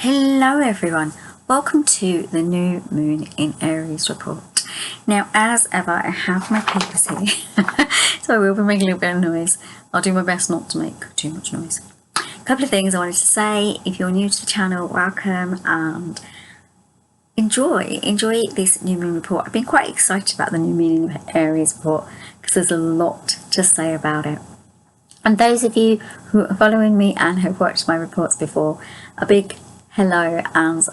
Hello everyone, welcome to the new moon in Aries report. Now as ever I have my papers here so I will be making a little bit of noise. I'll do my best not to make too much noise. A couple of things I wanted to say. If you're new to the channel, welcome and enjoy this new moon report. I've been quite excited about the new moon in Aries report because there's a lot to say about it. And those of you who are following me and have watched my reports before, a big hello, and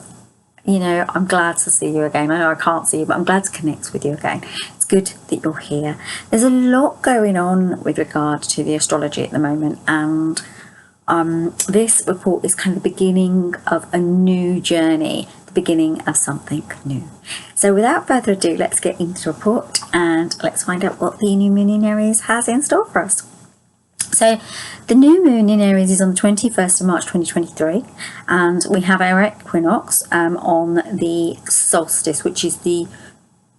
I'm glad to see you again. I know I can't see you, but I'm glad to connect with you again. It's good that you're here. There's a lot going on with regard to the astrology at the moment, and this report is kind of the beginning of a new journey, the beginning of something new. So without further ado, let's get into the report and let's find out what the new moon in Aries has in store for us. So the new moon in Aries is on the 21st of March 2023, and we have our equinox on the solstice, which is the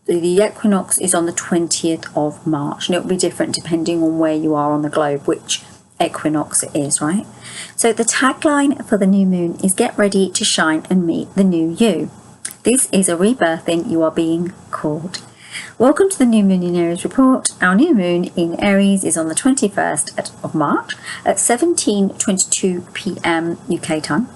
equinox is on the 20th of March, and it will be different depending on where you are on the globe, which equinox it is, right? So the tagline for the new moon is get ready to shine and meet the new you. This is a rebirthing, you are being called. Welcome to the new moon in Aries report. Our new moon in Aries is on the 21st of March at 17:22 p.m. UK time,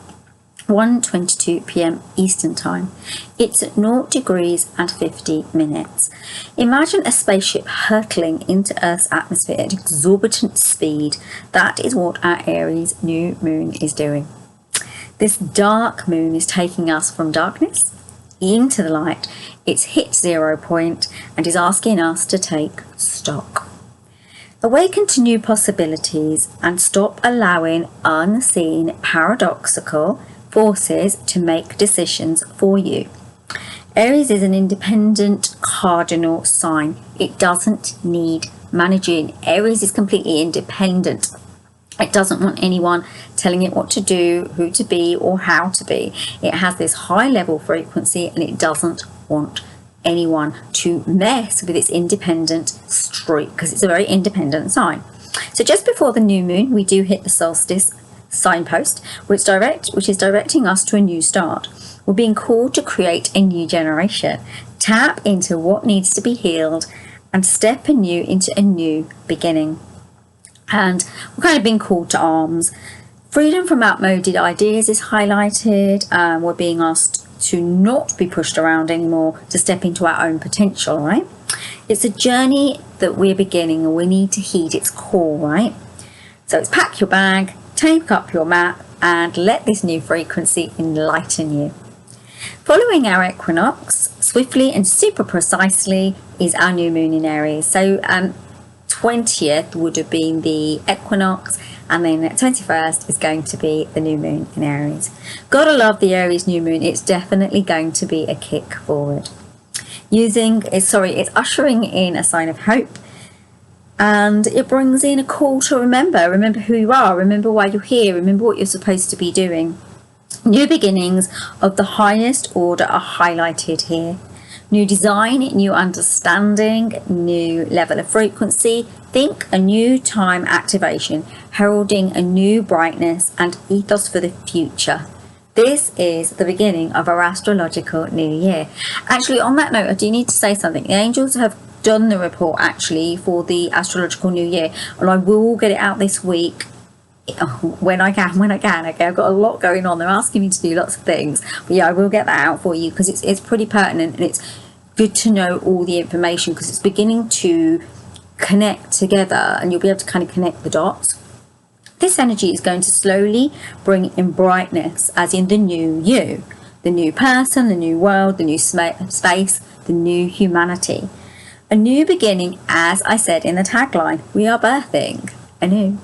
1:22 p.m. Eastern time. It's at 0 degrees and 50 minutes. Imagine a spaceship hurtling into Earth's atmosphere at exorbitant speed. That is what our Aries new moon is doing. This dark moon is taking us from darkness into the light. It's hit 0 point and is asking us to take stock. Awaken to new possibilities and stop allowing unseen paradoxical forces to make decisions for you. Aries is an independent cardinal sign. It doesn't need managing. Aries is completely independent. It doesn't want anyone telling it what to do, who to be, or how to be. It has this high level frequency and it doesn't want anyone to mess with its independent streak because it's a very independent sign. So just before the new moon, we do hit the solstice signpost, which is directing us to a new start. We're being called to create a new generation, tap into what needs to be healed, and step anew into a new beginning. And we're kind of being called to arms. Freedom from outmoded ideas is highlighted. We're being asked to not be pushed around anymore, to step into our own potential, right? It's a journey that we're beginning and we need to heed its call, right? So it's pack your bag, take up your mat, and let this new frequency enlighten you. Following our equinox, swiftly and super precisely, is our new moon in Aries. So 20th would have been the equinox, and then 21st is going to be the new moon in Aries. Gotta love the Aries new moon. It's definitely going to be a kick forward. It's ushering in a sign of hope, and it brings in a call to remember who you are, remember why you're here, remember what you're supposed to be doing. New beginnings of the highest order are highlighted here. New design, new understanding, new level of frequency. Think a new time activation, heralding a new brightness and ethos for the future. This is the beginning of our astrological new year. Actually, on that note, I do need to say something. The angels have done the report actually for the astrological new year, and I will get it out this week when I can. Okay, I've got a lot going on. They're asking me to do lots of things, but yeah, I will get that out for you because it's pretty pertinent, and it's good to know all the information because it's beginning to connect together and you'll be able to kind of connect the dots. This energy is going to slowly bring in brightness, as in the new you, the new person, the new world, the new space, the new humanity. A new beginning, as I said in the tagline, we are birthing anew.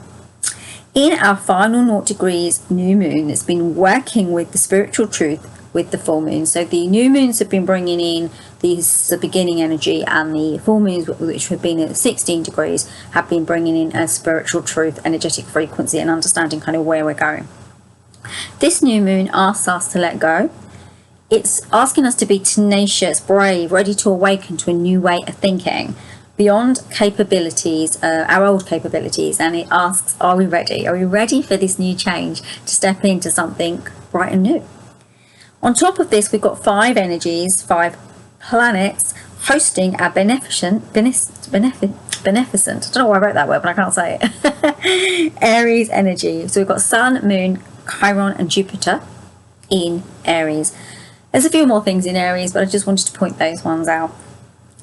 In our final 0 degrees new moon, it's been working with the spiritual truth with the full moon. So the new moons have been bringing in the beginning energy, and the full moons, which have been at 16 degrees, have been bringing in a spiritual truth, energetic frequency, and understanding kind of where we're going. This new moon asks us to let go. It's asking us to be tenacious, brave, ready to awaken to a new way of thinking beyond capabilities, our old capabilities, and it asks, are we ready? Are we ready for this new change to step into something bright and new? On top of this, we've got 5 energies, 5 planets hosting our beneficent, I don't know why I wrote that word, but I can't say it. Aries energy. So we've got Sun, Moon, Chiron and Jupiter in Aries. There's a few more things in Aries, but I just wanted to point those ones out.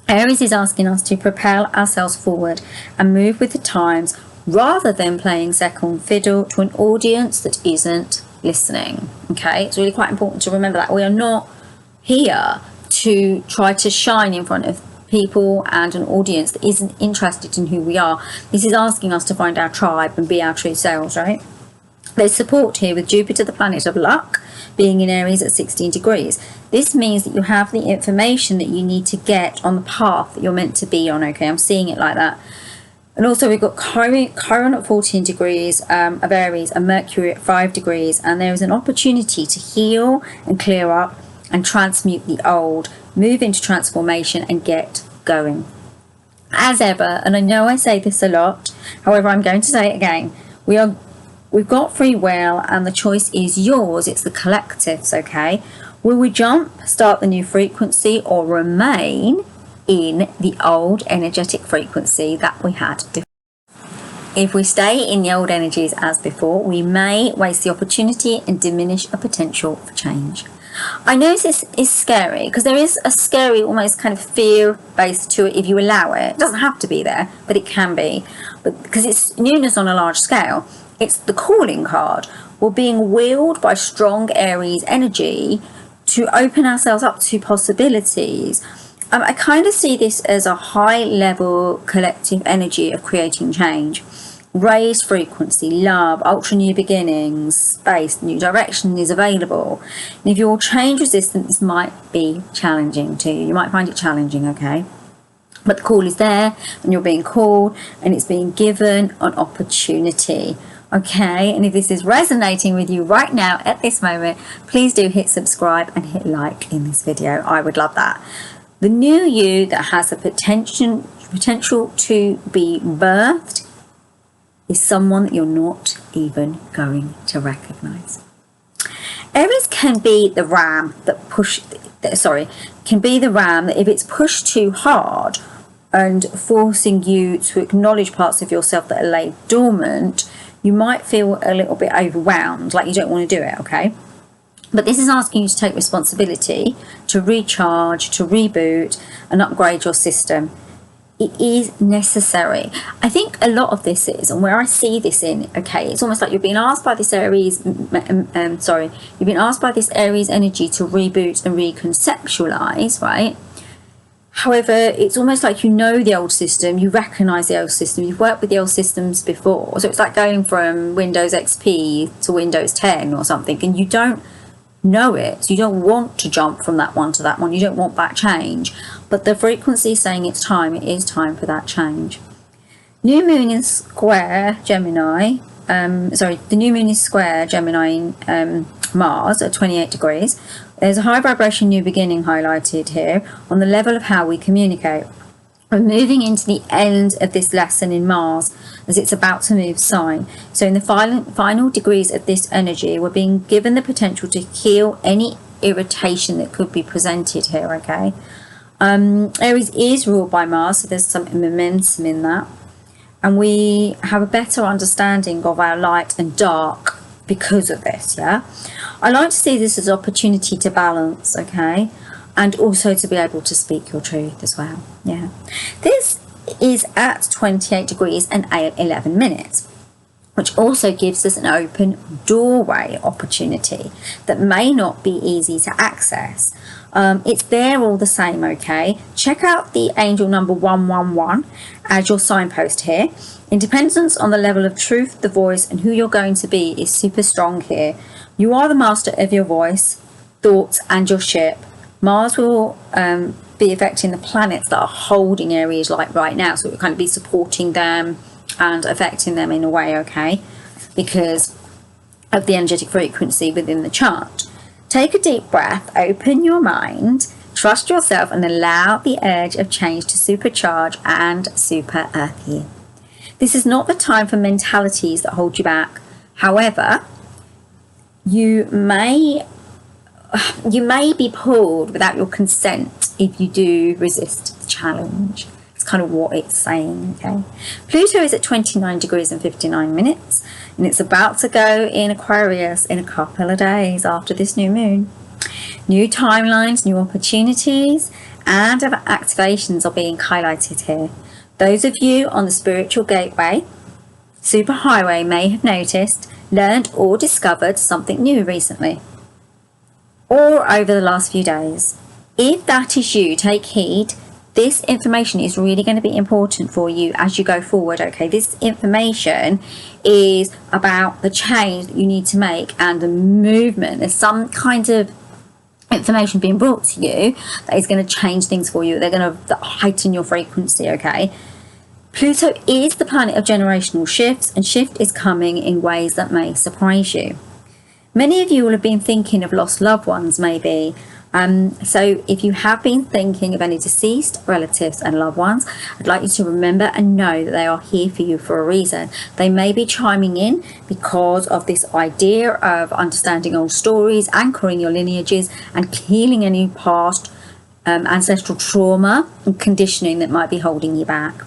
Aries is asking us to propel ourselves forward and move with the times rather than playing second fiddle to an audience that isn't listening. Okay, it's really quite important to remember that we are not here to try to shine in front of people and an audience that isn't interested in who we are. This is asking us to find our tribe and be our true selves, right? There's support here with Jupiter, the planet of luck, being in Aries at 16 degrees. This means that you have the information that you need to get on the path that you're meant to be on. Okay, I'm seeing it like that. And also we've got Chiron at 14 degrees of Aries and Mercury at 5 degrees. And there is an opportunity to heal and clear up and transmute the old, move into transformation and get going. As ever, and I know I say this a lot, however, I'm going to say it again, we've got free will and the choice is yours. It's the collective's, okay? Will we jump, start the new frequency, or remain in the old energetic frequency that we had before? If we stay in the old energies as before, we may waste the opportunity and diminish a potential for change. I know this is scary because there is a scary, almost kind of fear based to it if you allow it. It doesn't have to be there, but it can be. But because it's newness on a large scale, it's the calling card. We're being wheeled by strong Aries energy to open ourselves up to possibilities. I kind of see this as a high level collective energy of creating change. Raised frequency, love, ultra new beginnings, space, new direction is available. And if you're change resistant, this might be challenging to you. You might find it challenging, okay? But the call is there and you're being called and it's being given an opportunity. Okay, and if this is resonating with you right now at this moment, please do hit subscribe and hit like in this video. I would love that. The new you that has the potential to be birthed is someone that you're not even going to recognize. Aries can be the ram that if it's pushed too hard and forcing you to acknowledge parts of yourself that are laid dormant, you might feel a little bit overwhelmed, like you don't want to do it, okay? But this is asking you to take responsibility, to recharge, to reboot and upgrade your system. It is necessary. I think a lot of this is, and where I see this in, okay, it's almost like you're being asked by this Aries, you've been asked by this Aries energy to reboot and reconceptualize, right? However, it's almost like you know the old system, you recognise the old system, you've worked with the old systems before. So it's like going from Windows XP to Windows 10 or something, and you don't know it. So you don't want to jump from that one to that one. You don't want that change. But the frequency is saying it's time. It is time for that change. New moon is square Gemini. The new moon is square Gemini in Mars at 28 degrees. There's a high vibration new beginning highlighted here on the level of how we communicate. We're moving into the end of this lesson in Mars as it's about to move sign. So in the final degrees of this energy, we're being given the potential to heal any irritation that could be presented here, okay? Aries is ruled by Mars, so there's some momentum in that. And we have a better understanding of our light and dark because of this, yeah? I like to see this as an opportunity to balance, okay? And also to be able to speak your truth as well, yeah? This is at 28 degrees and 11 minutes, which also gives us an open doorway opportunity that may not be easy to access. It's there all the same, okay? Check out the angel number 111 as your signpost here. Independence on the level of truth, the voice, and who you're going to be is super strong here. You are the master of your voice, thoughts, and your ship. Mars will be affecting the planets that are holding Aries like right now, so it will kind of be supporting them and affecting them in a way, okay, because of the energetic frequency within the chart. Take a deep breath, open your mind, trust yourself, and allow the urge of change to supercharge and super earth you. This is not the time for mentalities that hold you back. However, you may you may be pulled without your consent if you do resist the challenge. It's kind of what it's saying, okay? Pluto is at 29 degrees and 59 minutes, and it's about to go in Aquarius in a couple of days after this new moon. New timelines, new opportunities, and activations are being highlighted here. Those of you on the spiritual gateway, superhighway, may have noticed, learned, or discovered something new recently, or over the last few days. If that is you, take heed. This information is really going to be important for you as you go forward, okay? This information is about the change that you need to make and the movement. There's some kind of information being brought to you that is going to change things for you. They're going to heighten your frequency, okay? Pluto is the planet of generational shifts, and shift is coming in ways that may surprise you. Many of you will have been thinking of lost loved ones, maybe. So if you have been thinking of any deceased relatives and loved ones, I'd like you to remember and know that they are here for you for a reason. They may be chiming in because of this idea of understanding old stories, anchoring your lineages, and healing any past ancestral trauma and conditioning that might be holding you back.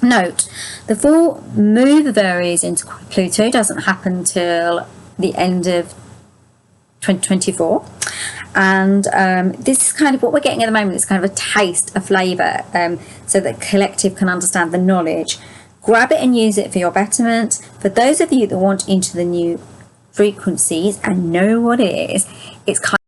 Note, the full move of Aries into Pluto doesn't happen till the end of 2024, and this is kind of what we're getting at the moment. It's kind of a taste, a flavour, so that collective can understand the knowledge. Grab it and use it for your betterment. For those of you that want into the new frequencies and know what it is, it's kind of,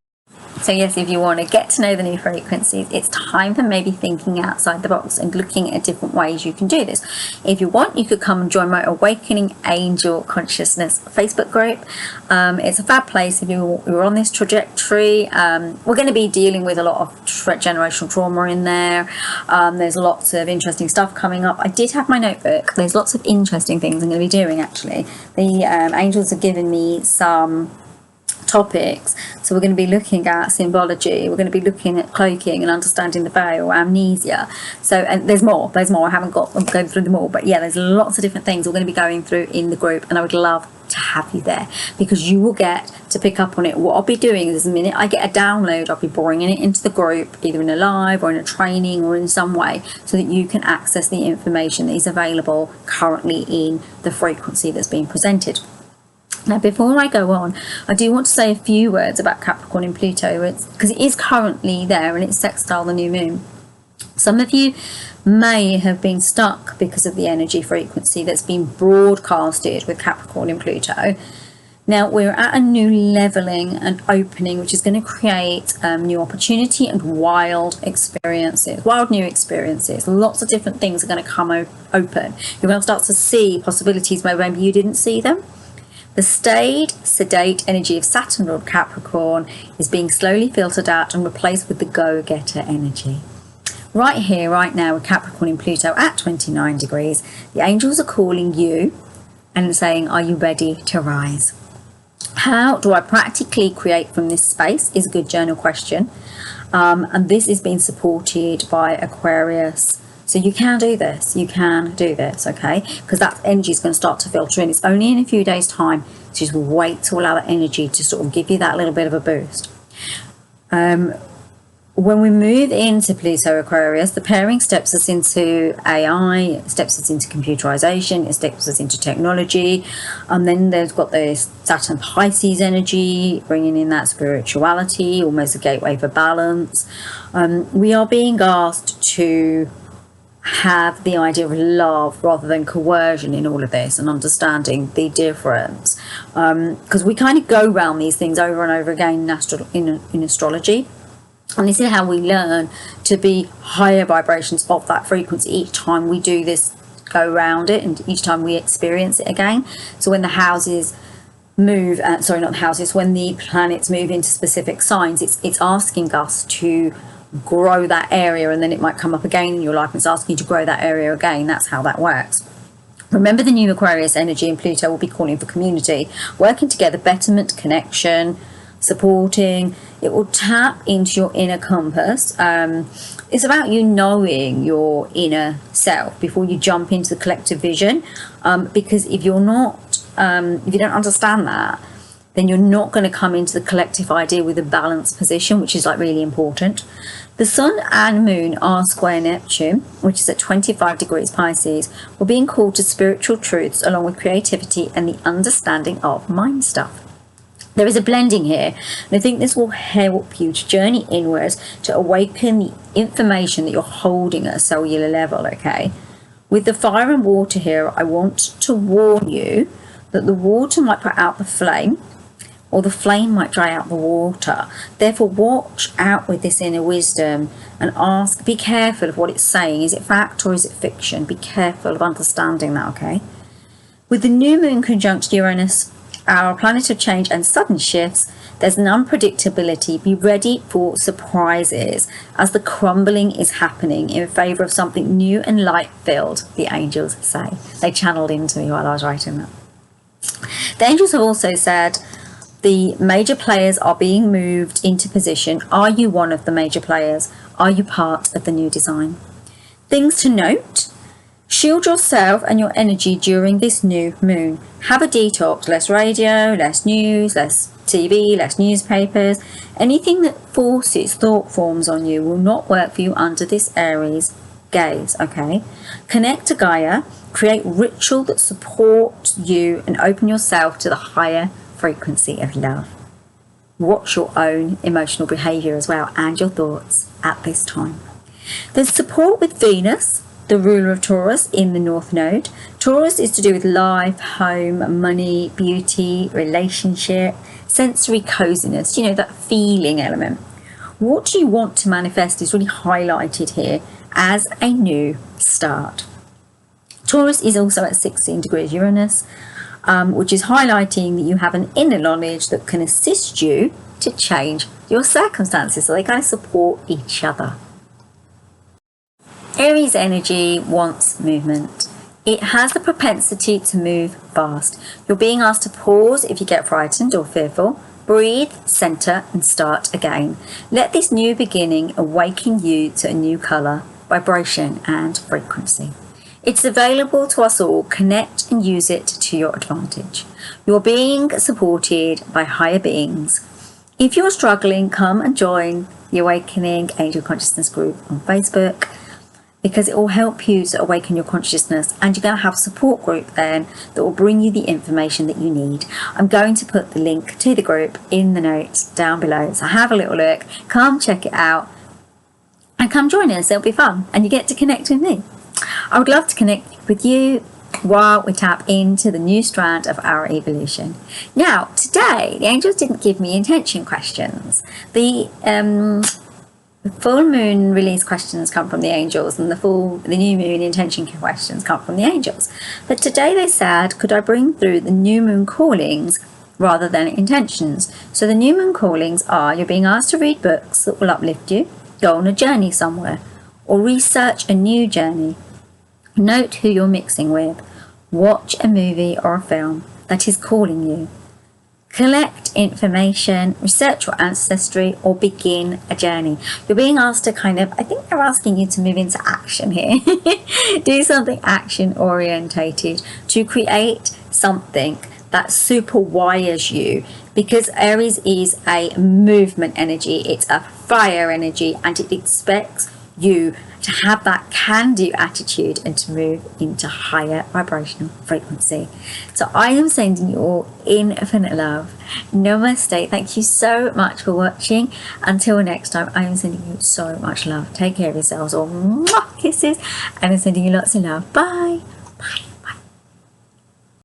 so yes, if you want to get to know the new frequencies, it's time for maybe thinking outside the box and looking at different ways you can do this. If you want, you could come and join my Awakening Angel Consciousness Facebook group. It's a fab place if you're on this trajectory. We're going to be dealing with a lot of generational trauma in there. There's lots of interesting stuff coming up. I did have my notebook. There's lots of interesting things I'm going to be doing, actually. The angels have given me some topics, so we're going to be looking at symbology, we're going to be looking at cloaking and understanding the veil, amnesia, so, and there's more, I haven't got, I'm going through them all, but yeah, there's lots of different things we're going to be going through in the group, and I would love to have you there because you will get to pick up on it. What I'll be doing is, the minute I get a download, I'll be bringing it into the group, either in a live or in a training or in some way, so that you can access the information that is available currently in the frequency that's being presented. Now, before I go on, I do want to say a few words about Capricorn in Pluto, because it is currently there and it's sextile the new moon. Some of you may have been stuck because of the energy frequency that's been broadcasted with Capricorn in Pluto. Now, we're at a new leveling and opening, which is going to create new opportunity and wild experiences, wild new experiences. Lots of different things are going to come open. You're going to start to see possibilities where maybe you didn't see them. The staid, sedate energy of Saturn Lord Capricorn is being slowly filtered out and replaced with the go-getter energy. Right here, right now, with Capricorn in Pluto at 29 degrees, the angels are calling you and saying, are you ready to rise? How do I practically create from this space is a good journal question. And this is being supported by Aquarius. So you can do this, okay? Because that energy is going to start to filter in. It's only in a few days' time. So just wait to allow that energy to sort of give you that little bit of a boost. When we move into Pluto Aquarius, the pairing steps us into AI, steps us into computerization, it steps us into technology. And then there's got this Saturn Pisces energy, bringing in that spirituality, almost a gateway for balance. We are being asked to have the idea of love rather than coercion in all of this, and understanding the difference, because we kind of go around these things over and over again in astrology, and this is how we learn to be higher vibrations of that frequency each time we do this, go around it, and each time we experience it again. So when the houses move, when the planets move into specific signs, it's asking us to grow that area, and then it might come up again in your life and it's asking you to grow that area again. That's how that works. Remember, the new Aquarius energy in Pluto will be calling for community, working together, betterment, connection, supporting. It will tap into your inner compass. It's about you knowing your inner self before you jump into the collective vision, because if you're not, if you don't understand that, then you're not going to come into the collective idea with a balanced position, which is like really important. The sun and moon are square Neptune, which is at 25 degrees Pisces. We're being called to spiritual truths along with creativity and the understanding of mind stuff. There is a blending here, and I think this will help you to journey inwards to awaken the information that you're holding at a cellular level, okay? With the fire and water here, I want to warn you that the water might put out the flame, or the flame might dry out the water. Therefore, watch out with this inner wisdom and ask, be careful of what it's saying. Is it fact or is it fiction? Be careful of understanding that, okay? With the new moon conjunct Uranus, our planet of change and sudden shifts, there's an unpredictability. Be ready for surprises as the crumbling is happening in favour of something new and light-filled, the angels say. They channeled into me while I was writing that. The angels have also said the major players are being moved into position. Are you one of the major players? Are you part of the new design? Things to note. Shield yourself and your energy during this new moon. Have a detox, less radio, less news, less TV, less newspapers. Anything that forces thought forms on you will not work for you under this Aries gaze, okay? Connect to Gaia, create ritual that supports you and open yourself to the higher frequency of love. Watch your own emotional behaviour as well and your thoughts at this time. There's support with Venus, the ruler of Taurus, in the North Node. Taurus is to do with life, home, money, beauty, relationship, sensory coziness, you know, that feeling element. What do you want to manifest is really highlighted here as a new start. Taurus is also at 16 degrees Uranus, which is highlighting that you have an inner knowledge that can assist you to change your circumstances. So they kind of support each other. Aries energy wants movement. It has the propensity to move fast. You're being asked to pause if you get frightened or fearful. Breathe, center, and start again. Let this new beginning awaken you to a new colour, vibration, and frequency. It's available to us all. Connect and use it to your advantage. You're being supported by higher beings. If you're struggling, come and join the Awakening Angel Consciousness group on Facebook, because it will help you to awaken your consciousness, and you're going to have a support group then that will bring you the information that you need. I'm going to put the link to the group in the notes down below, so have a little look, come check it out and come join us. It'll be fun and you get to connect with me. I would love to connect with you while we tap into the new strand of our evolution. Now today the angels didn't give me intention questions. The full moon release questions come from the angels, and the new moon intention questions come from the angels. But today they said, could I bring through the new moon callings rather than intentions? So the new moon callings are, you're being asked to read books that will uplift you, go on a journey somewhere, or research a new journey. Note who you're mixing with. Watch a movie or a film that is calling you. Collect information, research your ancestry, or begin a journey. You're being asked to I think they're asking you to move into action here. Do something action orientated to create something that super wires you, because Aries is a movement energy, it's a fire energy, and it expects you to have that can-do attitude and to move into higher vibrational frequency. So I am sending you all infinite love. Namaste. Thank you so much for watching. Until next time, I am sending you so much love. Take care of yourselves, all kisses, and I'm sending you lots of love. Bye. Bye.